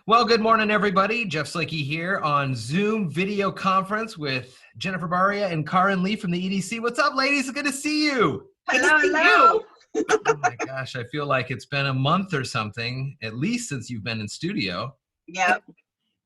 Well, good morning, everybody. Jeff Slakey here on Zoom video conference with Jennifer Baria and Karin Lee from the EDC. What's up, ladies? Good to see you. Hello. Oh my gosh, I feel like it's been a month or something, at least since you've been in studio. Yep.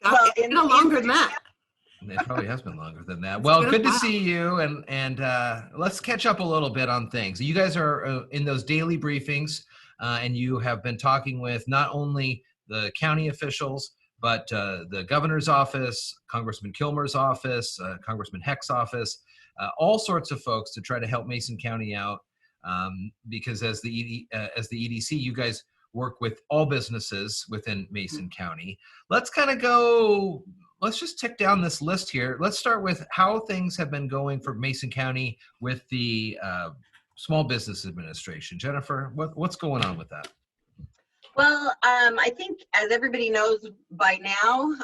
Well, it's been longer than that. It probably has been longer than that. Well, good to see you, and let's catch up a little bit on things. You guys are in those daily briefings, and you have been talking with not only the county officials, but the governor's office, Congressman Kilmer's office, Congressman Heck's office, all sorts of folks to try to help Mason County out. Because as the EDC, you guys work with all businesses within Mason County. Let's kind of go. Let's just tick down this list here. Let's start with how things have been going for Mason County with the Small Business Administration. Jennifer, what's going on with that? Well, I think as everybody knows by now,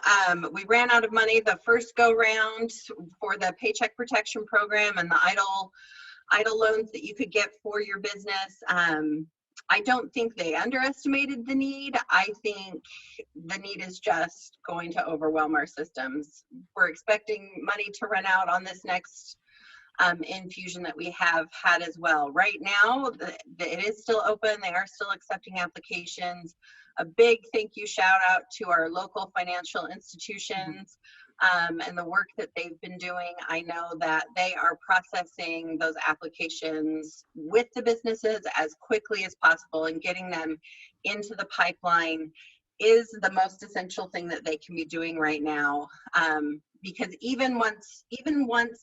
we ran out of money the first go round for the Paycheck Protection Program and the idle loans that you could get for your business. I don't think they underestimated the need. I think the need is just going to overwhelm our systems. We're expecting money to run out on this next infusion that we have had as well. Right now, it is still open. They are still accepting applications. A big thank you shout out to our local financial institutions and the work that they've been doing. I know that they are processing those applications with the businesses as quickly as possible, and getting them into the pipeline is the most essential thing that they can be doing right now. Because even once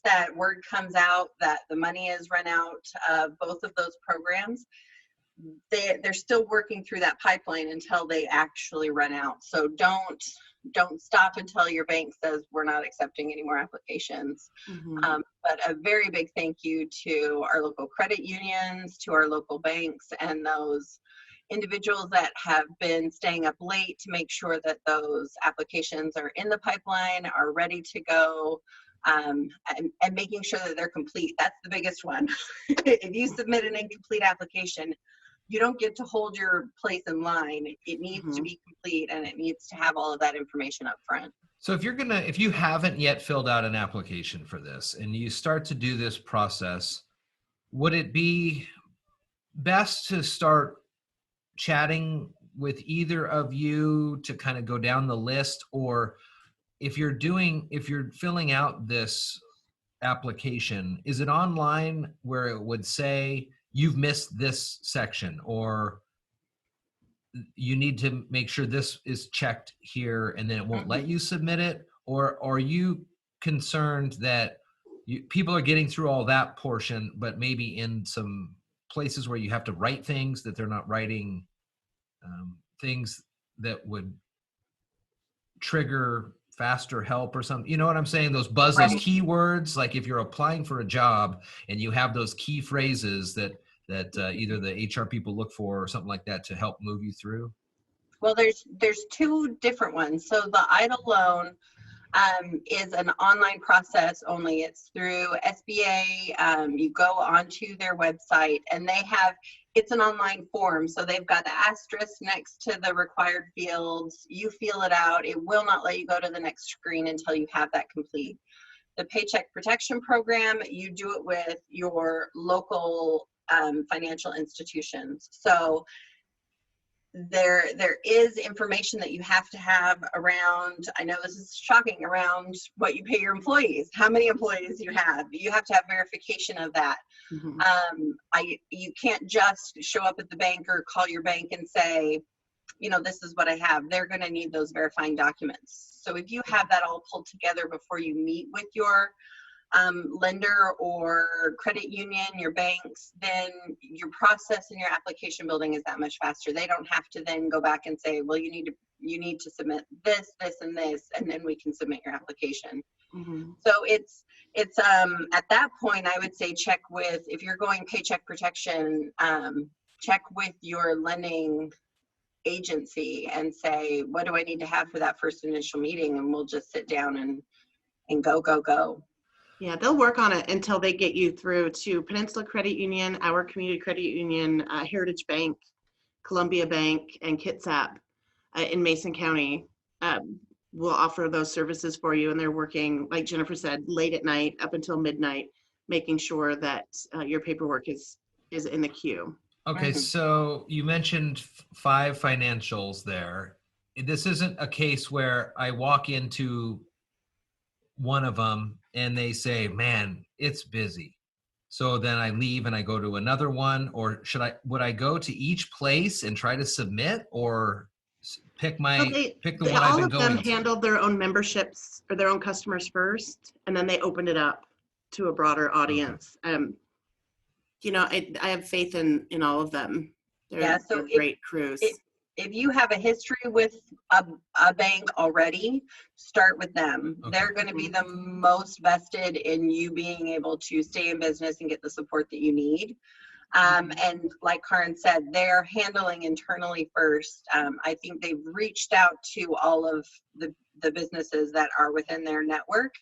that word comes out that the money is run out of both of those programs, they're still working through that pipeline until they actually run out. So don't stop until your bank says we're not accepting any more applications. But a very big thank you to our local credit unions, to our local banks, and those individuals that have been staying up late to make sure that those applications are in the pipeline, are ready to go, and making sure that they're complete. That's the biggest one. If you submit an incomplete application, you don't get to hold your place in line. It needs to be complete, and it needs to have all of that information up front. So if you haven't yet filled out an application for this and you start to do this process, would it be best to start chatting with either of you to kind of go down the list? Or if you're filling out this application, is it online where it would say you've missed this section, or you need to make sure this is checked here and then it won't let you submit it? Or are you concerned that people are getting through all that portion, but maybe in some places where you have to write things that they're not writing, things that would trigger faster help or something? You know what I'm saying? Those those keywords, like if you're applying for a job and you have those key phrases that either the HR people look for or something like that to help move you through. Well, there's two different ones. So the idle loan is an online process only. It's through SBA. You go onto their website and it's an online form. So they've got the asterisk next to the required fields. You fill it out. It will not let you go to the next screen until you have that complete. The Paycheck Protection Program, you do it with your local financial institutions. So there is information that you have to have around, I know this is shocking, around what you pay your employees, how many employees you have. You have to have verification of that. You can't just show up at the bank or call your bank and say, this is what I have. They're going to need those verifying documents. So if you have that all pulled together before you meet with your lender or credit union, your banks, then your process and your application building is that much faster. They don't have to then go back and say, well, you need to submit this, and this, and then we can submit your application. So it's at that point, I would say check with, if you're going Paycheck Protection, check with your lending agency and say, what do I need to have for that first initial meeting? And we'll just sit down and go. Yeah, they'll work on it until they get you through to Peninsula Credit Union, our Community Credit Union, Heritage Bank, Columbia Bank, and Kitsap in Mason County. will offer those services for you. And they're working, like Jennifer said, late at night up until midnight, making sure that your paperwork is in the queue. Okay, so you mentioned 5 financials there. This isn't a case where I walk into one of them and they say, man, it's busy. So then I leave and I go to another one, or would I go to each place and try to submit, or pick the one I've All been of them going to? handled their own memberships or their own customers first, and then they opened it up to a broader audience. You know, I have faith in all of them. They're great crews. If you have a history with a bank already, start with them. Okay. They're going to be the most vested in you being able to stay in business and get the support that you need. And like Karin said, they're handling internally first. I think they've reached out to all of the businesses that are within their network.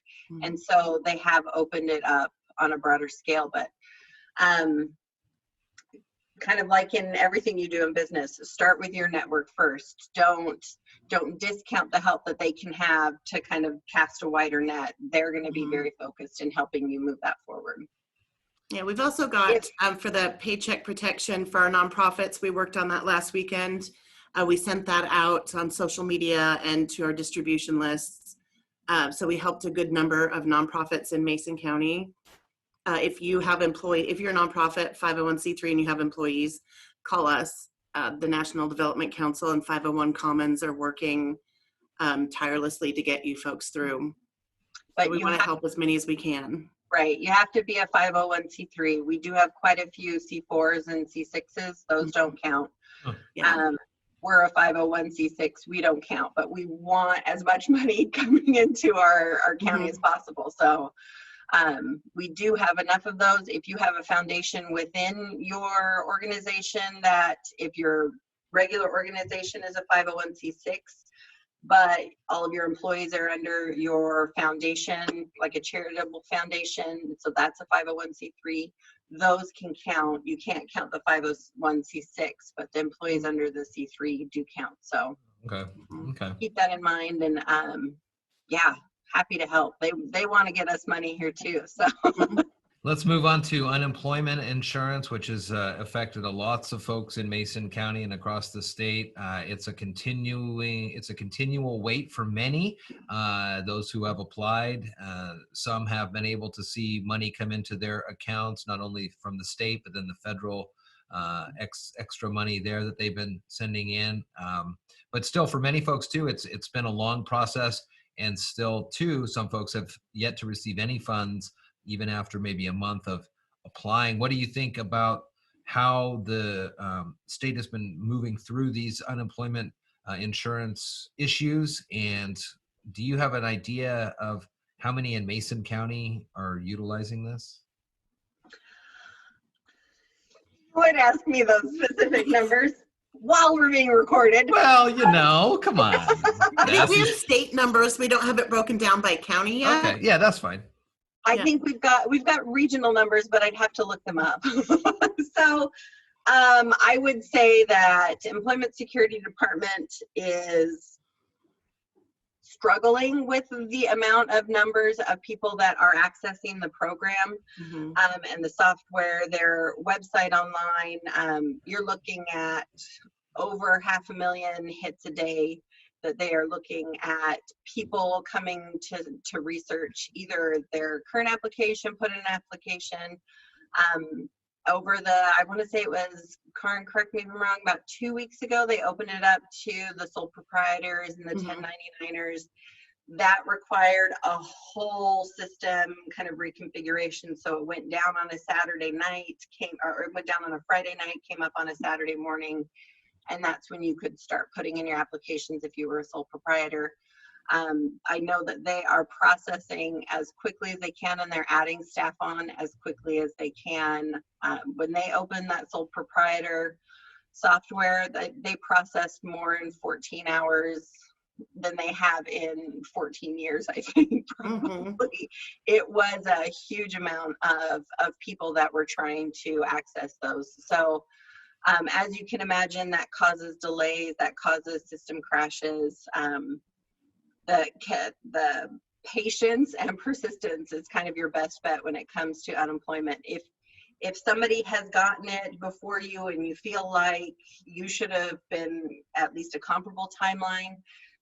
And so they have opened it up on a broader scale. But kind of like in everything you do in business, start with your network first. Don't discount the help that they can have to kind of cast a wider net. They're going to be very focused in helping you move that forward. Yeah, we've also got for the paycheck protection for our nonprofits. We worked on that last weekend. We sent that out on social media and to our distribution lists. So we helped a good number of nonprofits in Mason County. If you're a nonprofit, 501c3, and you have employees, call us. The National Development Council and 501 Commons are working tirelessly to get you folks through. But so we want to help as many as we can. Right. You have to be a 501c3. We do have quite a few C4s and C6s. Those don't count. Yeah. We're a 501c6. We don't count, but we want as much money coming into our county as possible. So we do have enough of those. If you have a foundation within your organization, that if your regular organization is a 501c6, but all of your employees are under your foundation, like a charitable foundation, so that's a 501c3, those can count. You can't count the 501c6, but the employees under the C3 do count. So okay. Keep that in mind. And yeah, happy to help. They want to get us money here too. So let's move on to unemployment insurance, which has affected lots of folks in Mason County and across the state. It's a continual wait for many. Those who have applied, some have been able to see money come into their accounts, not only from the state, but then the federal extra money there that they've been sending in. But still, for many folks too, it's been a long process, and still too, some folks have yet to receive any funds, even after maybe a month of applying. What do you think about how the state has been moving through these unemployment insurance issues? And do you have an idea of how many in Mason County are utilizing this? You would ask me those specific numbers while we're being recorded. Well, come on. I think we have state numbers. We don't have it broken down by county yet. Okay, yeah, that's fine. I think we've got regional numbers, but I'd have to look them up. So I would say that Employment Security Department is struggling with the amount of numbers of people that are accessing the program and the software, their website online. You're looking at over 500,000 hits a day that they are looking at, people coming to research either their current application, put in an application. Over I want to say it was, Karin, correct me if I'm wrong, about 2 weeks ago, they opened it up to the sole proprietors and the 1099ers. That required a whole system kind of reconfiguration. So it went down on a Saturday night, or it went down on a Friday night, came up on a Saturday morning. And that's when you could start putting in your applications if you were a sole proprietor. I know that they are processing as quickly as they can, and they're adding staff on as quickly as they can. When they open that sole proprietor software, they processed more in 14 hours than they have in 14 years, I think, probably. It was a huge amount of people that were trying to access those. So as you can imagine, that causes delays, that causes system crashes. the patience and persistence is kind of your best bet when it comes to unemployment. If somebody has gotten it before you and you feel like you should have been at least a comparable timeline,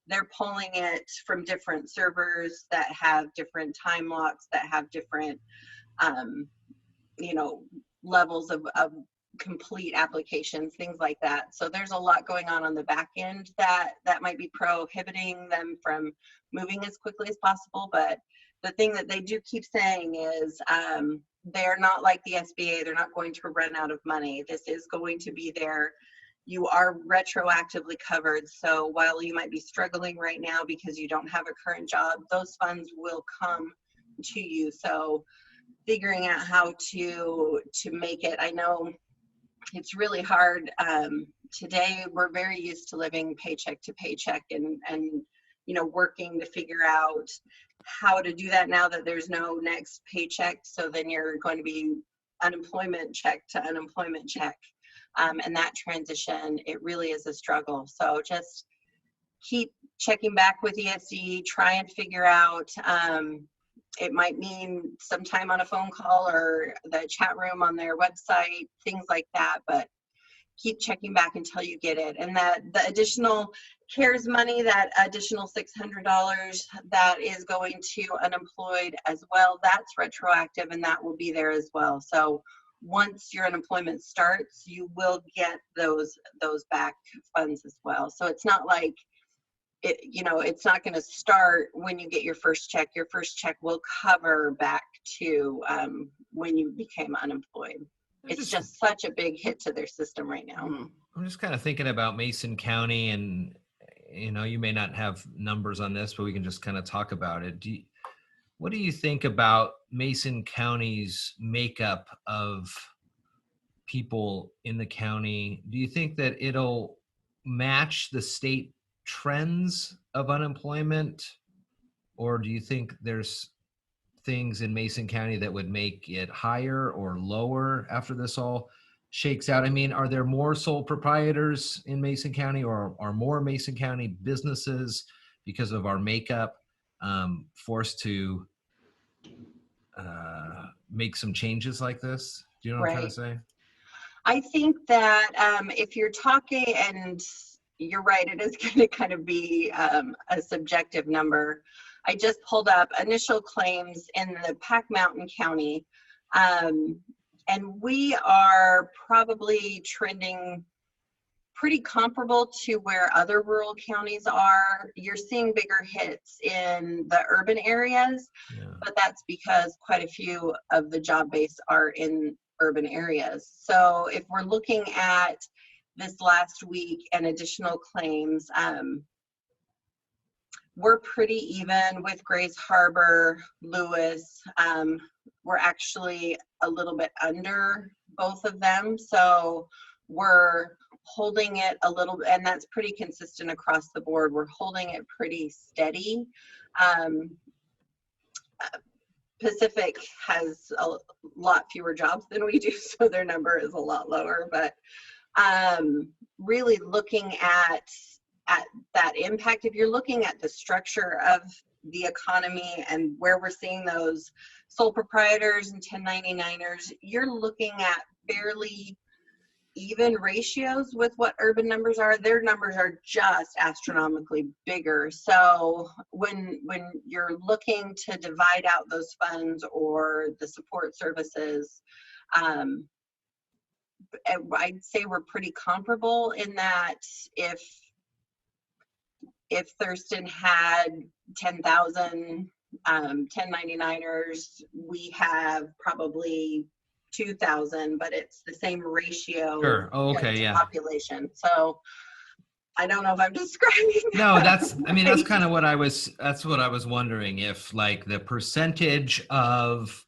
they're pulling it from different servers that have different time locks, that have different levels of complete applications, things like that. So there's a lot going on the back end that might be prohibiting them from moving as quickly as possible. But the thing that they do keep saying is they're not like the SBA. They're not going to run out of money. This is going to be there. You are retroactively covered. So while you might be struggling right now because you don't have a current job, those funds will come to you. So figuring out how to make it. I know it's really hard. Today, we're very used to living paycheck to paycheck and working to figure out how to do that now that there's no next paycheck. So then you're going to be unemployment check to unemployment check. And that transition, it really is a struggle. So just keep checking back with ESD, try and figure out, it might mean some time on a phone call or the chat room on their website, things like that, but keep checking back until you get it. And that the additional CARES money, that additional $600 that is going to unemployed as well, that's retroactive and that will be there as well. So once your unemployment starts, you will get those back funds as well. So it's not like, it's not going to start when you get your first check. Your first check will cover back to when you became unemployed. It's just such a big hit to their system right now. I'm just kind of thinking about Mason County, and you may not have numbers on this, but we can just kind of talk about it. What do you think about Mason County's makeup of people in the county? Do you think that it'll match the state trends of unemployment, or do you think there's things in Mason County that would make it higher or lower after this all shakes out? I mean, are there more sole proprietors in Mason County, or are more Mason County businesses, because of our makeup, forced to make some changes like this? Do you know what I'm trying to say? I think that if you're talking, and you're right, it is going to kind of be a subjective number. I just pulled up initial claims in the Pac Mountain County, and we are probably trending pretty comparable to where other rural counties are. You're seeing bigger hits in the urban areas, but that's because quite a few of the job base are in urban areas. So if we're looking at this last week and additional claims, we're pretty even with Grace Harbor, Lewis. We're actually a little bit under both of them. So we're holding it a little, and that's pretty consistent across the board. We're holding it pretty steady. Pacific has a lot fewer jobs than we do, so their number is a lot lower. But really looking at that impact, if you're looking at the structure of the economy and where we're seeing those sole proprietors and 1099ers, you're looking at fairly even ratios with what urban numbers are. Their numbers are just astronomically bigger. So when you're looking to divide out those funds or the support services, I'd say we're pretty comparable in that if Thurston had 10,000 1099ers, we have probably 2,000, but it's the same ratio. Sure. Oh, okay. Yeah. Population. So I don't know if I'm describing that. No, that's kind of what I was wondering, if like the percentage of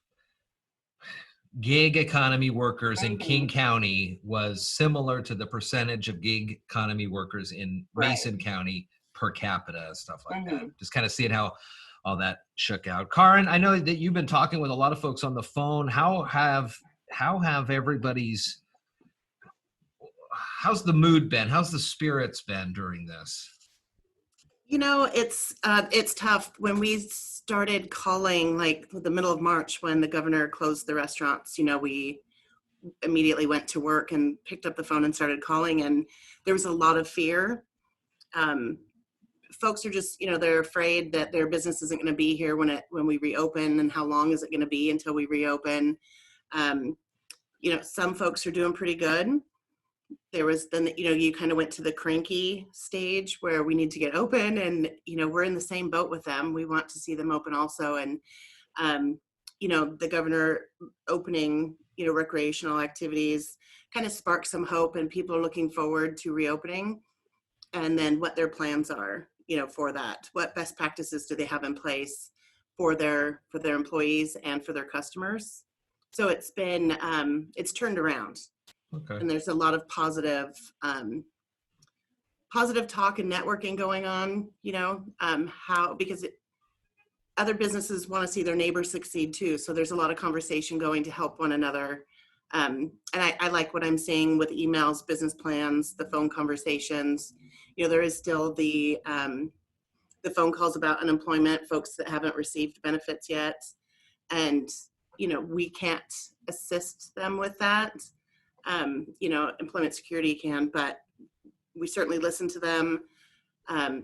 gig economy workers in King County was similar to the percentage of gig economy workers in Mason County per capita, stuff like that. Just kind of seeing how all that shook out. Karin, I know that you've been talking with a lot of folks on the phone. How's the mood been? How's the spirits been during this? You know, it's tough. When we started calling, like the middle of March, when the governor closed the restaurants, you know, we immediately went to work and picked up the phone and started calling, and there was a lot of fear. Folks are just, you know, they're afraid that their business isn't going to be here when we reopen, and how long is it going to be until we reopen. You know, some folks are doing pretty good. There was then, you know, you kind of went to the cranky stage where we need to get open, and, you know, we're in the same boat with them. We want to see them open also. And, you know, the governor opening, you know, recreational activities kind of sparked some hope, and people are looking forward to reopening, and then what their plans are, you know, for that. What best practices do they have in place for their employees and for their customers? So it's been, it's turned around. Okay. And there's a lot of positive talk and networking going on, you know, because other businesses want to see their neighbors succeed too. So there's a lot of conversation going to help one another. And I like what I'm seeing with emails, business plans, the phone conversations. You know, there is still the phone calls about unemployment, folks that haven't received benefits yet. And, you know, we can't assist them with that. You know, employment security can, but we certainly listen to them,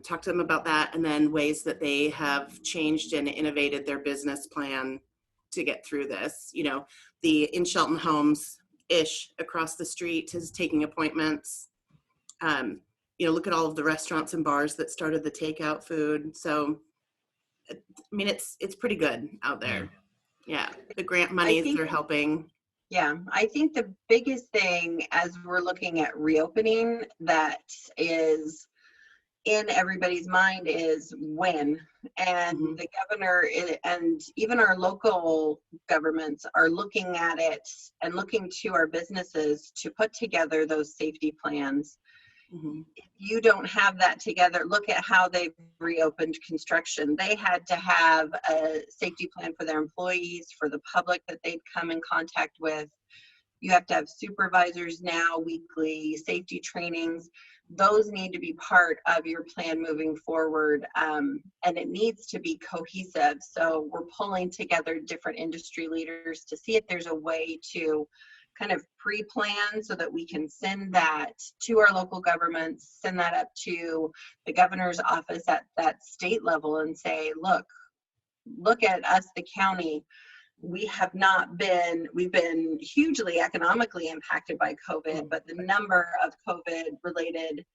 talk to them about that, and then ways that they have changed and innovated their business plan to get through this. You know, the In Shelton Homes-ish across the street is taking appointments. You know, look at all of the restaurants and bars that started the takeout food. So, I mean, it's pretty good out there. Yeah, the grant monies are helping. Yeah, I think the biggest thing as we're looking at reopening that is in everybody's mind is when. And the governor and even our local governments are looking at it and looking to our businesses to put together those safety plans. If you don't have that together, look at how they've reopened construction. They had to have a safety plan for their employees, for the public that they'd come in contact with. You have to have supervisors now, weekly safety trainings. Those need to be part of your plan moving forward, and it needs to be cohesive. So we're pulling together different industry leaders to see if there's a way to kind of pre-plan so that we can send that to our local governments, send that up to the governor's office at that state level and say, look at us, the county. We've been hugely economically impacted by COVID, but the number of COVID related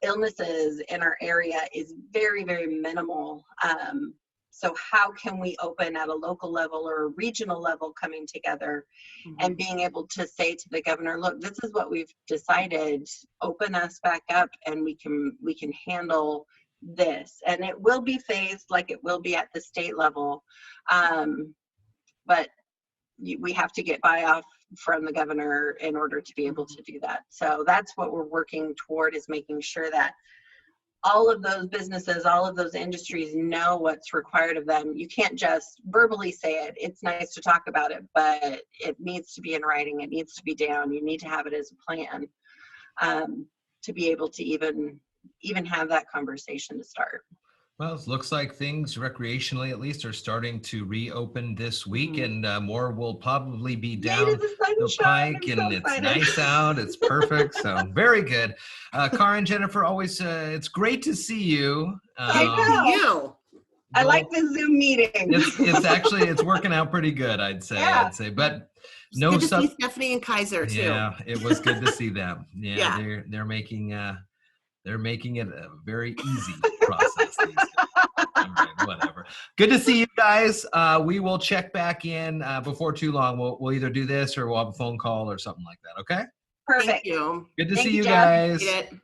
illnesses in our area is very, very minimal. So how can we open at a local level or a regional level coming together and being able to say to the governor, look, this is what we've decided, open us back up and we can handle this. And it will be phased like it will be at the state level. But we have to get buy-off from the governor in order to be able to do that. So that's what we're working toward, is making sure that all of those businesses, all of those industries know what's required of them. You can't just verbally say it. It's nice to talk about it, but it needs to be in writing. It needs to be down. You need to have it as a plan to be able to even have that conversation to start. Well, it looks like things recreationally, at least, are starting to reopen this week, and more will probably be down the pike, and it's nice out. It's perfect. So very good. Karin, Jennifer, always, it's great to see you. I like the Zoom meeting. It's actually, it's working out pretty good, I'd say, but no good to see Stephanie and Kaiser too. Yeah, it was good to see them. Yeah. They're making it a very easy process these days. All right, whatever. Good to see you guys. We will check back in before too long. We'll either do this or we'll have a phone call or something like that. Okay. Perfect. Thank you. Good to see you guys. Appreciate it.